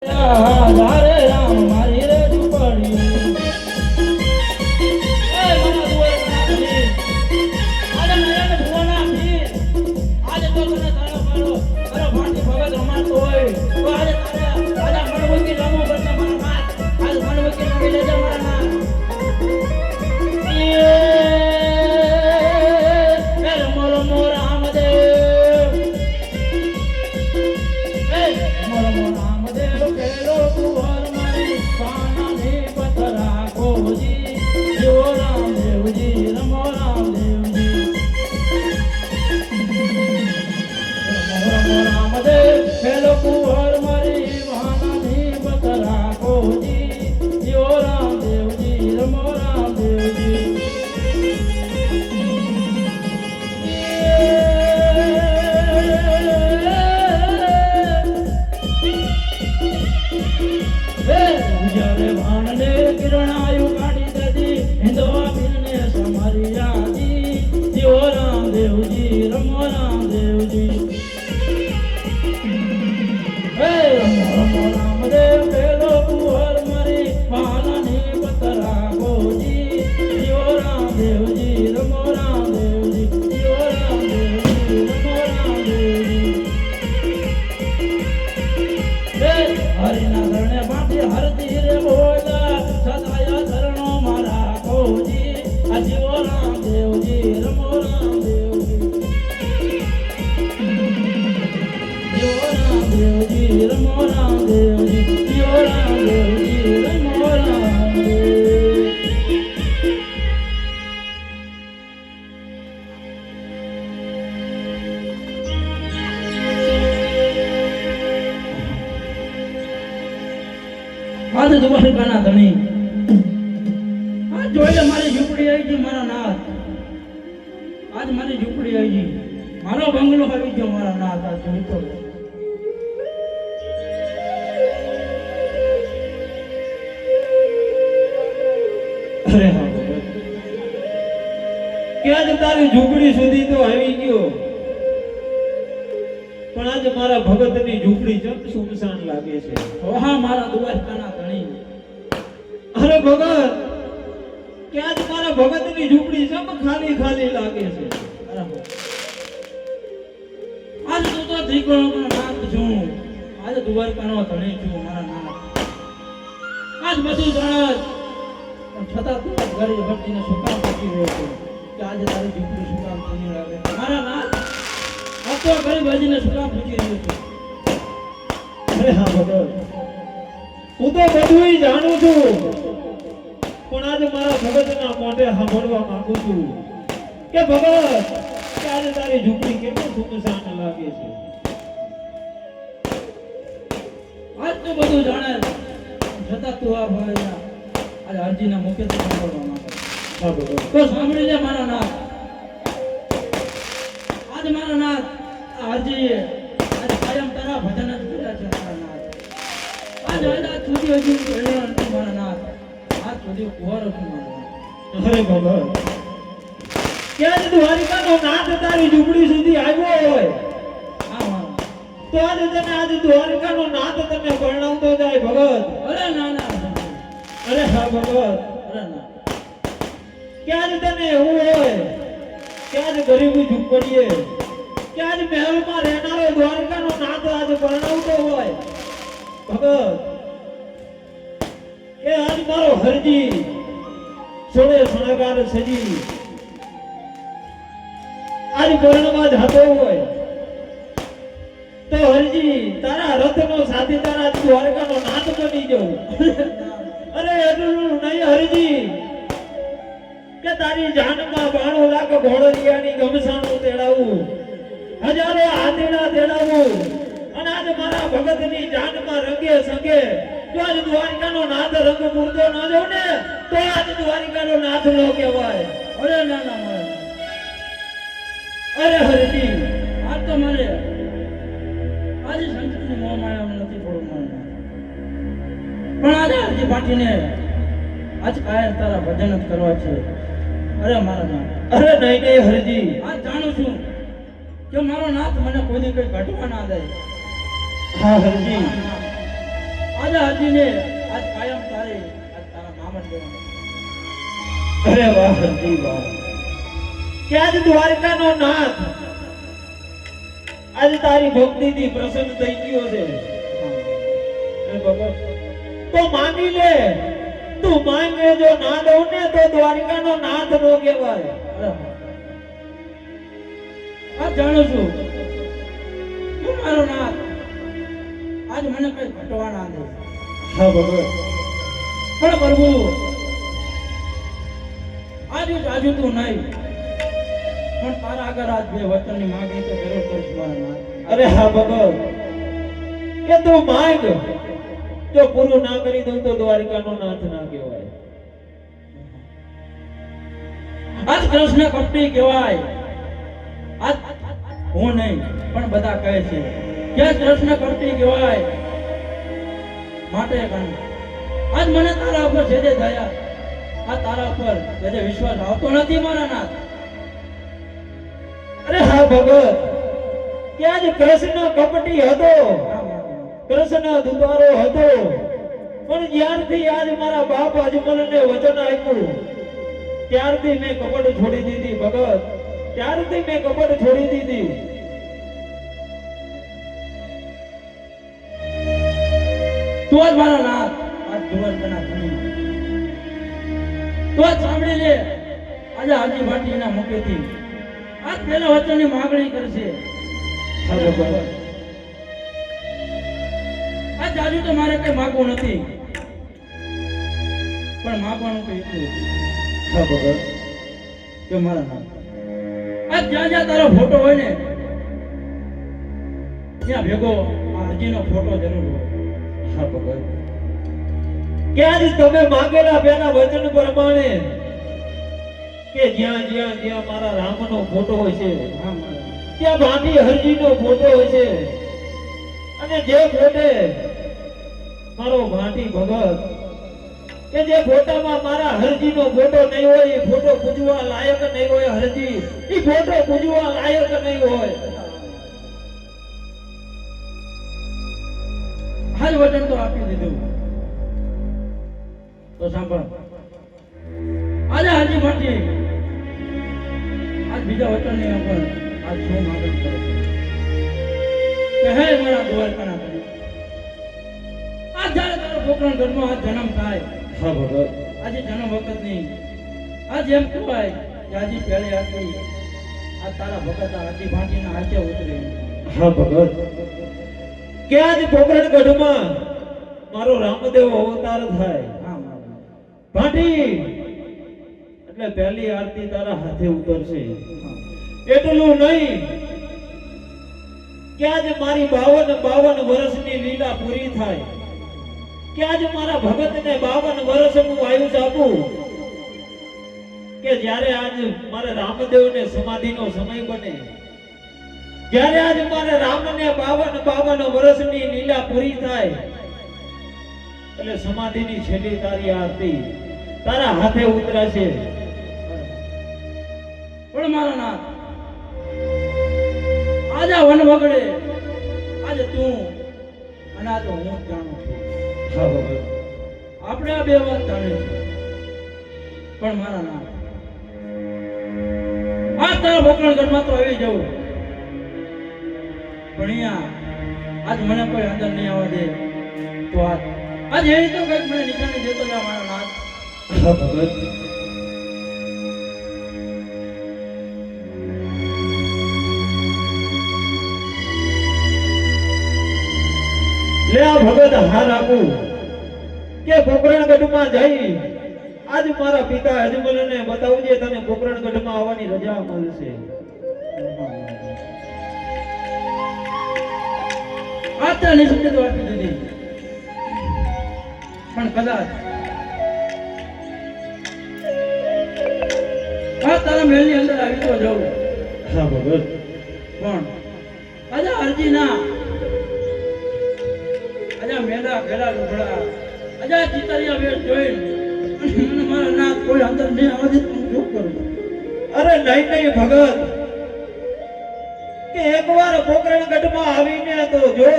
હરે રામ મારી રે ઝૂંપડી આજે તો તને તારો પાડો તારો ભાંડી ભગત રમાતો હોય તો આજે તારે મનવકી રમવું પડશે મારા નાથ આજે મનવકી રમી લેજે મારા નાથ રમો રમો રામદેવ રમો રમો રામદેવ પેલો કુંવર મારી પાનાની પથરા કોજી જો રામદેવજી રમો રામદેવજી રામદેવ પેલો કુંવર મારી વાનાની બતરા કોજી જો રામદેવજી રમો રામદેવજી જ્યારે વાણને કિરણાયું કાઢી દીધી હિંદવા પીરને સમારી રાજી જો રામદેવજી રમો રામદેવજી રમો રામદેવ પેલો કુંવર મારી પાનાની પતરા કોજી જો રામદેવજી રમો રામદેવજી જો રામદેવજી રમો રામદેવજી હરિના ધરણે બાંધી હરતી રે બોલા સદાય ધરણો મારા કોજી આ જીવો રામદેવજી રમો રામદેવજી જીવો રામદેવજી રમો રામદેવજી જીવો રામદેવજી રમો રામદેવ આજે દુબારી કાના ધણી આ જોઈને મારી ઝૂંપડી આવી ગઈ મારા નાથ આજ મારી ઝૂંપડી આવી ગઈ મારો બંગલો આવી ગયો મારા નાથ આ જોઈતો અરે હા કે આજ તારી ઝૂંપડી સુધી તો આવી ગયો પણ આજે મારા ભગતની ઝૂંપડી ચમ સુમસાન લાગે છે હા મારા દુવારકાના ધણી અરે ભગત કે આજ મારા ભગતની ઝૂંપડી ચમ ખાલી ખાલી લાગે છે આજ તું તો દીકરોનો નાથ છું આજે દુવારકાનો ધણી છું મારા નાથ આજ બધું જાણત પણ છતાં તું ગરીબ ભક્તિને શું કામ પૂછી રહ્યો છે કે આજે તારી ઝૂંપડી શું કામ કોની લાગે મારા નાથ આ તો ગરીબ હજીને શું કામ પૂછી રહ્યો છું અરે હા ભગત હું તો બધું જાણું છું પણ આજે મારા ભગતના મોઢે સાંભળવા માંગુ છું કે ભગત કે આજે તારી ઝૂંપડી કેટલું સુમસાન લાગે છે આજ તો બધું જાણે છતાં તું આ ભાઈ આજે હરજીના મુખ્યત્વે સાંભળવા માંગે હા ભગત તો સાંભળી લે મારા નાથ આજ મારા નાથ હરજી આજ કાયમ તારા ભજન જ કર્યા છે મારા નાથ આજ આજ સુધી હજુ પહેલો નથી મારા નાથ આજ સુધી કુંવર હતું મારા નાથ અરે ભગત ક્યાં દ્વારિકાનો નાથ તારી ઝૂંપડી સુધી આવ્યો હોય હા તો આજે તને આજે દ્વારિકાનો નાથ તને પરણાવતો જાય ભગત અરે ના ના અરે હા ભગત અરે ના ક્યાં તને એવું હોય ક્યાં ગરીબી ઝૂંપડીએ કે આજ મહેલમાં રહેનારો દ્વારકાનો નાથ આજ પરણાવતો હોય ભગત કે આજ મારો હરજી સોળે શણગાર સજી આજ પરણવા જતો હોય તો હરજી તારા રથનો સાથી તારા દ્વારકાનો નાથ બની જવું અરે એટલું નહીં હરજી કે તારી જાનમાં 92 લાખ ઘોડલિયાની ગમસાનું તેડાવું હજારો આંધળા તેડાવું અને આજ મારા ભગતની જાનમાં રંગે સંગે જો આજ દ્વારિકાનો નાથ રંગ પૂરતો ન જાવ ને તો આજ દ્વારિકાનો નાથ નો કહેવાય અરે ના ના મારે અરે હરજી આજ તો મારે આજે સંસ્કૃતિ મોહ માયા નથી પડવું પણ આજે હરજી પાટીને આજ કાયમ તારા ભજન જ કરવા છે અરે મારા નાથ અરે નહીં નહીં હરજી આજ જાણું છું કે મારો નાથ મને કોઈ કઈ ઘટવા ના દે હા હરજી આજે હજીને આજ કાયમ તારે આજ તારા નામ જ લેવાનું. અરે વાહ હરજી વાહ, કે આજ દ્વારકાનો નાથ આજ તારી ભક્તિથી પ્રસન્ન થઈ ગયો છે. હે ભગત, તો માંગી લે. તું માંગે જો ના દઉં ને તો દ્વારકાનો નાથ નો કહેવાય. આ જાણું છું તું મારો નાથ આજ મને કઈ ઘટવા ના દે. હા ભગત, પણ પ્રભુ આજુ જાજુ તું નહીં પણ તારા આગળ આજ બે વચનની માંગણી તો જરૂર કરીશ મારા નાથ. અરે હા ભગત, કે તું માંગ. જો પૂરું ના કરી દઉં તો દ્વારકાનો નાથ ના કહેવાય. આજ કૃષ્ણ કપટી કહેવાય. આજ હું નહીં પણ બધા કહે છે કે કૃષ્ણ કપટી કહેવાય. માટે આજ મને તારા ઉપર જે દયા આ તારા ઉપર જે વિશ્વાસ આવતો નથી મારા નાથ. અરે હા ભગત, કે આજ કૃષ્ણ કપટી હતો, કૃષ્ણ દુબારો હતો, પણ જ્યારથી આજ મારા બાપ અજમલને વચન આપ્યું ત્યારથી મેં કપટ છોડી દીધી. ભગત, ત્યારથી મેં કપટ છોડી દીધી. તું જ મારો નાથ આજ દ્વારકાના ધણી. તું જ સાંભળી લે આજે હાજી ભાટીના મુખેથી આજ પેલા વચનની માંગણી કરશે. હા ભગત, આ જાજુ તો મારે કઈ માંગવું નથી પણ માંગવાનું તો એટલું હા ભગત, કે મારા નાથ આ જ્યાં જ્યાં તારો ફોટો હોય ને ત્યાં ભેગો આ હજીનો ફોટો જરૂર હોય. હા ભગત, કે આજ તમે માંગેલા પેલા વચન પ્રમાણે કે જ્યાં જ્યાં જ્યાં મારા રામનો ફોટો હોય છે હા મારા ત્યાં ભાટી હરજીનો ફોટો હોય છે. અને જે ફોટે મારો ભાટી ભગત કે જે ફોટામાં મારા હરજીનો ફોટો નહીં હોય, એ ફોટો પૂજવા લાયક નહીં હોય. હરજી એ ફોટો પૂજવા લાયક નહીં હોય. હાલ વચન તો આપી દીધું. તો સાંભળ આજે હાજી ભાટી આજ બીજા વચનની ઉપર આજ શું માંગણી કરે છે કે હે મારા દ્વારકાના ધણી, આ જ્યારે તારો પોકરણ ઘરમાં આ જન્મ થાય હા ભગત, આજે જન્મ વખત નહીં આજ એમ કહેવાય કે આજે પહેલી આટલી આ તારા ભગત આ હાજી ભાટીના હાથે ઉતરે. હા ભગત, કે આજ પોકરણ ગઢમાં મારો રામદેવ અવતાર થાય. હા મારા ભાટી એટલે પહેલી આરતી તારા હાથે ઉતરશે. હા એટલું નહીં કે આજે મારી 52 વર્ષની લીલા પૂરી થાય, કે આજે મારા ભગતને 52 વર્ષનું આયુષ આપું, કે જ્યારે આજ મારે રામદેવને સમાધિનો સમય બને, જ્યારે આજ મારે રામને 52 વર્ષની લીલા પૂરી થાય એટલે સમાધિની છેલ્લી તારી આરતી તારા હાથે ઉતરાશે. પણ મારા નાથ આજે વન વગડે આજે તું અને આ તો હું જ જાણું છું. હા ભગત, આપણે આ બે વાત જાણીએ છીએ પણ મારા નાથ આ તારા પોકરણગઢમાં તો આવી જવું પણ અહીંયા આજ મને કોઈ અંદર નહીં આવવા દે તો આજ એવી તો કંઈક મને નિશાની દેતો જા મારા નાથ. હા ભગત, લે આ ભગત હાર આપું કે પોકરણગઢમાં જઈ આજ મારા પિતા અજમલને બતાવજે તને પોકરણગઢમાં આવવાની રજા મળશે. આ તો નિશ્ચિત આપી દીધી પણ કદાચ આ તારા મહેલની અંદર આવી તો જવું હા ભગત, પણ આજે અરજી ના આજે મેલા ગેલા લુગડા આજે ચિતરિયા વેશ જોઈ મને મારા નાથ કોઈ અંદર નહીં આવવા દે તો હું શું કરું? અરે નહીં નહીં ભગત, કે એકવાર પોકરણગઢમાં આવીને તો જો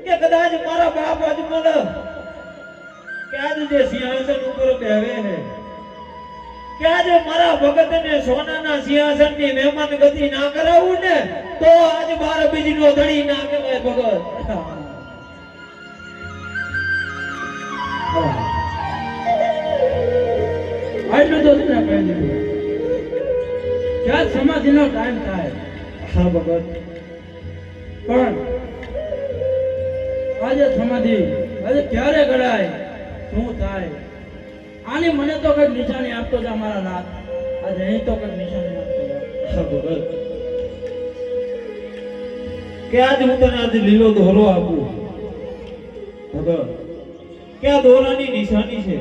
કે કદાચ મારા બાપ અજમલ કે આજ જે સિંહાસન ઉપર બેહે છે કે આજે મારા ભગતને સોનાના સિંહાસનની મહેમાન ગતિ ના કરાવું ને તો આજ 12 બીજનો ધણી ના કહેવાય ભગત. આટલું તો તમને કહી દીધું કે આજ સમાધિનો ટાઈમ થાય. હા ભગત. પણ આજે સમાધિ આજે ક્યારે ગળાય શું થાય આની મને તો કઈક નિશાની આપતો જા મારા નાથ. આજે અહીં તો કઈક નિશાની આપતો જા. હા ભગત. કે આજ હું તને આજે લીલો દોરો આપું ભગત કે આ દોરાની નિશાની છે.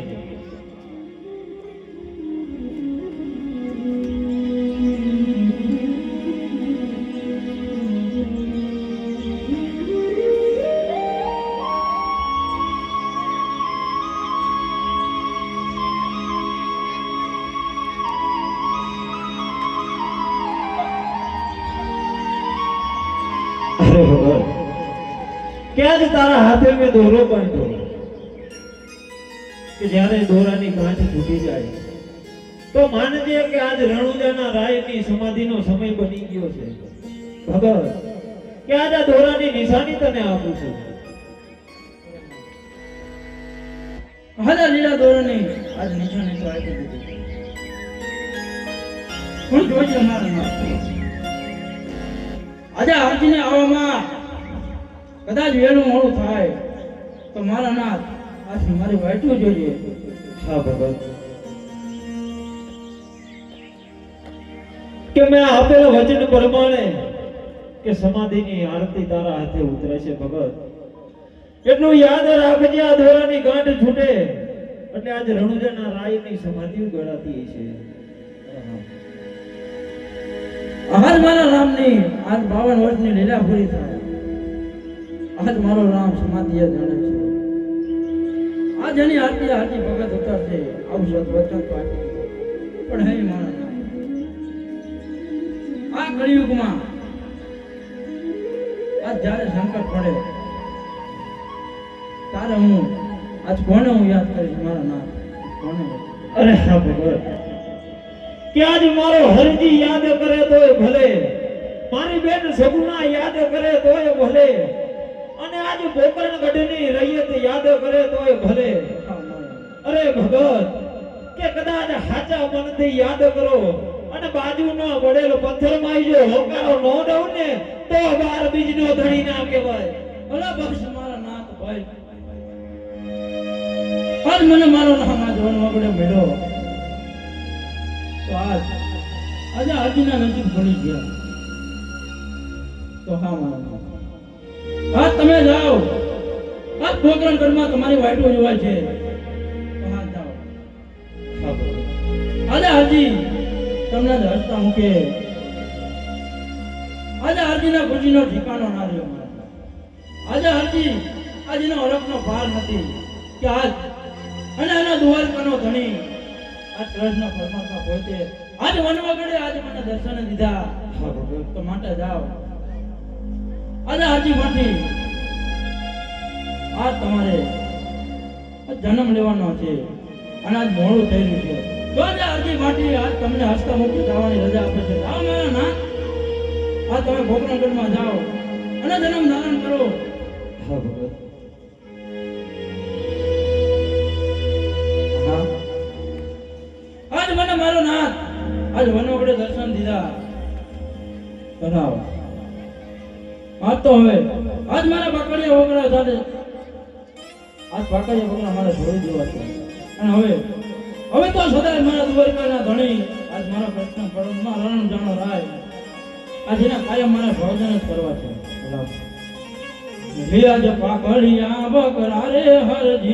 અરે ભગત કે આજે તારા હાથે મેં દોરો બાંધ્યો કે જ્યારે દોરાની ગાંઠ તૂટી જાય તો માનજે કે આજ રણુજાના રાયની સમાધિનો સમય બની ગયો છે ભગત. કે આજ આ દોરાની નિશાની તને આપું છું. હાજા લીલા દોરાની આજ નિશાની તો આપી દીધી. હું જોઈજો મારા નાથ. આજે હાજીને આવવામાં કદાચ વહેલું મોડું થાય તો મારા નાથ આજ મારી વાંચવું જોઈએ. હા ભગત. કે મેં આપેલા વચન પ્રમાણે કે સમાધિની આરતી તારા હાથે ઉતરે છે ભગત. એટલું યાદ રાખજે આ દોરાની ગાંઠ છૂટે એટલે આજ રણુજાના રાયની સમાધિ ગળાતી છે. આજ મારા રામની આજ 52 વર્ષની લીલા પૂરી થાય. આજ મારો રામ સમાધિએ જાણે છે. આજ એની આરતી આરતી ભગત ઉતરશે. આવું સત વચન તો આપી દીધું. પણ હે મારા નાથ આ કળિયુગમાં આજ જ્યારે સંકટ પડે ત્યારે હું આજ કોને હું યાદ કરીશ મારા નાથ કોને? અરે હા ભગત. કે આજ મારો હરજી યાદ કરે તોય ભલે, મારી બેન સગુણા યાદ કરે તોય ભલે, અને આજ પોકરણ ગઢની રૈયત યાદ કરે તોય ભલે. અરે ભગત કે કદાચ હાચા મનથી યાદ કરો અને બાજુનો વડેલો પથ્થરમાં જો હોકારો ન દઉં ને તો 12 બીજનો ધણી ના કહેવાય. અલા બક્ષ મારા નાથ ભાઈ. આજ મને મારો નામ આજ વનવાગડે મળ્યો તો આજે હાજીના નજીક ભણી ગયા તો હા મારા નાથ હા તમે જાઓ. આ પોકરણ ગઢમાં તમારી વાઈટો જોવાય છે તો હા જાઓ. આજે હાજી તમને હસતા મૂકે. આજે હાજીના ખુશીનો ઠેકાણો ના રહ્યો. આજે હાજી આજનો હરખનો ભાર નથી કે આજ અને આના દ્વારકાનો ધણી આ કૃષ્ણ પરમાત્મા પોતે આજ વનવાગડે આજે મને દર્શન દીધા તો માટે જાઓ. આજે હાજી માંથી આ તમારે જન્મ લેવાનો છે અને આજ મોડું થઈ રહ્યું છે તો આજે હાજી માંથી આજ તમને હસતા મૂકી જવાની રજા આપે છે. જાઓ મારા નાથ. આ તમે પોકરણગઢમાં જાઓ અને જન્મ ધારણ કરો. હા ભગત. આજ મને મારો નાથ આજ વનવાગડે દર્શન દીધા બરાબર. આજ તો હવે આજ મારા બાકડિયા વગડા સાથે આજ બાકડિયા વગડા મારે છોડી દેવા છે અને હવે તો સદાય મારા દ્વારકાના ધણી આજ મારા કૃષ્ણ પરમમાં રણ જાણો રાય આજ એના કાયમ મારે ભોજન જ કરવા છે. બરાબર. પાકડિયા વગડા રે હરજી